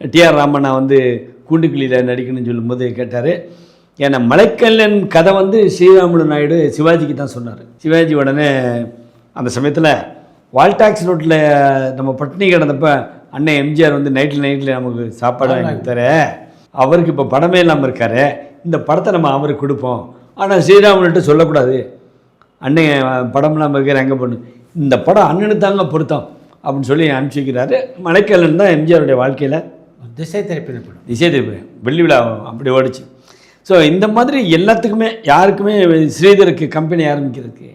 TR Ramanna வந்து கூண்டுக்குழியில் நடிக்கணும்னு சொல்லும்போது கேட்டார். ஏன்னா மலைக்கல்லன் கதை வந்து ஸ்ரீராமுலு நாயுடு சிவாஜிக்கு தான் சொன்னார். சிவாஜி உடனே அந்த சமயத்தில் வால்டாக்ஸ் ரோட்டில் நம்ம பட்டினி கிடந்தப்ப அண்ணன் எம்ஜிஆர் வந்து நைட்டில் நமக்கு சாப்பாடு வாங்கி தர, அவருக்கு இப்போ படமே இல்லாமல் இருக்கார், இந்த படத்தை நம்ம அவருக்கு கொடுப்போம், ஆனால் ஸ்ரீராமுல்கிட்ட சொல்லக்கூடாது, அண்ணன் படம் இல்லாமல் இருக்கிற எங்கே பொண்ணு, இந்த படம் அண்ணனுக்கு தாங்க பொருத்தம் அப்படின்னு சொல்லி அனுப்பிச்சி வைக்கிறாரு. மலைக்கல்லன் தான் எம்ஜிஆருடைய வாழ்க்கையில் திசை திருப்பின வெள்ளி விழா அப்படி ஓடிச்சு. ஸோ இந்த மாதிரி எல்லாத்துக்குமே யாருக்குமே ஸ்ரீதருக்கு கம்பெனி ஆரம்பிக்கிறதுக்கு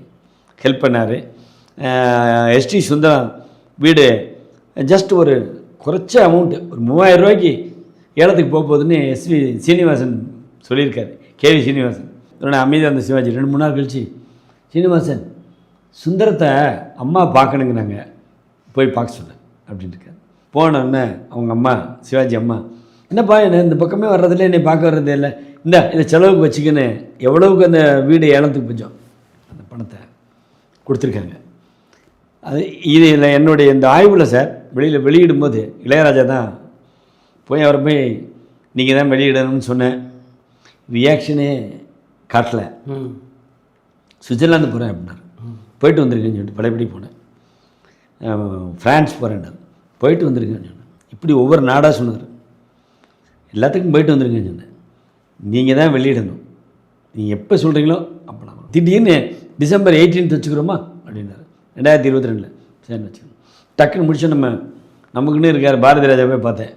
ஹெல்ப் பண்ணார். எஸ்டி சுந்தரம் வீடு ஜஸ்ட் ஒரு குறைச்ச அமௌண்ட்டு, ஒரு 3000 ரூபாய்க்கு ஏலத்துக்கு போகுதுன்னு எஸ்வி சீனிவாசன் சொல்லியிருக்காரு. கேவி சீனிவாசன் இதோட அமைதியாக அந்த சிவாஜி 2-3 நாள் கழிச்சு, சீனிவாசன் சுந்தரத்தை அம்மா பார்க்கணுங்கிறாங்க, போய் பார்க்க சொல்ல அப்படின்ட்டு இருக்காரு. போனோடனே அவங்க அம்மா, சிவாஜி அம்மா, என்னப்பா என்ன இந்த பக்கமே வர்றதில்ல, என்னை பார்க்க வர்றதே இல்லை, இந்த இதை செலவுக்கு வச்சுக்கின்னு எவ்வளவுக்கு அந்த வீடு ஏலத்துக்கு கொஞ்சம் அந்த பணத்தை கொடுத்துருக்காங்க. அது இது இல்லை என்னுடைய இந்த ஆய்வில் சார் வெளியிடும்போது இளையராஜா தான் போய் அவரை போய் நீங்கள் தான் வெளியிடணும்னு சொன்னேன், ரியாக்ஷனே காட்டல. சுவிட்சர்லாந்து போகிறேன் அப்படின்னாரு, போயிட்டு வந்திருக்கேன்னு சொல்லிட்டு படைப்படி போனேன். ஃப்ரான்ஸ் போகிறேன்டார், போயிட்டு வந்திருக்கேன்னு சொன்னேன். இப்படி ஒவ்வொரு நாடாக சொன்னார். எல்லாத்துக்கும் போயிட்டு வந்திருக்கேன்னு சொன்னேன். நீங்கள் தான் வெளியிடணும், நீங்கள் எப்போ சொல்கிறீங்களோ அப்போ நான் திடீர்னு டிசம்பர் 18 வச்சுக்கிறோமா அப்படின்னாரு. 2022 சரின்னு வச்சுக்கணும். டக்குன்னு முடிச்சு நமக்குன்னு இருக்கார் பாரதி ராஜா போய் பார்த்தேன்.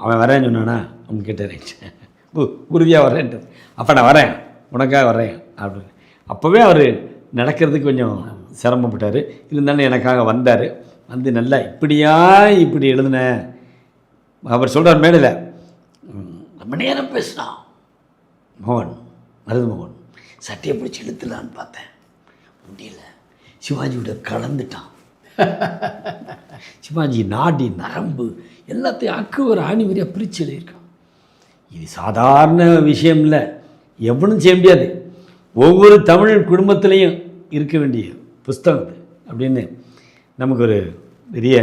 அவன் வரேன்னு சொன்னானா அவன் கேட்டார், உறுதியாக வரேன்ட்டு. அப்போ நான் வரேன், உனக்காக வரேன் அப்படின்னு. அப்போவே அவர் நடக்கிறதுக்கு கொஞ்சம் சிரமப்பட்டார். இருந்தாலும் எனக்காக வந்தார். வந்து நல்லா இப்படி எழுதுனேன். அவர் சொல்கிறார் மேடையில், ரொம்ப நேரம் பேசினான் மருது மோகன், சட்டையை பிடிச்சி இழுத்துலான்னு பார்த்தேன், முடியல, சிவாஜியோட கலந்துட்டான். சிவாஜி நாடி நரம்பு எல்லாத்தையும் அக்குவர் ஆணிவரியாக பிரித்து எழுதியிருக்கான். இது சாதாரண விஷயம் இல்லை, எவனும் செய்ய முடியாது. ஒவ்வொரு தமிழ் குடும்பத்திலையும் இருக்க வேண்டிய புஸ்தகம் அது அப்படின்னு நமக்கு ஒரு பெரிய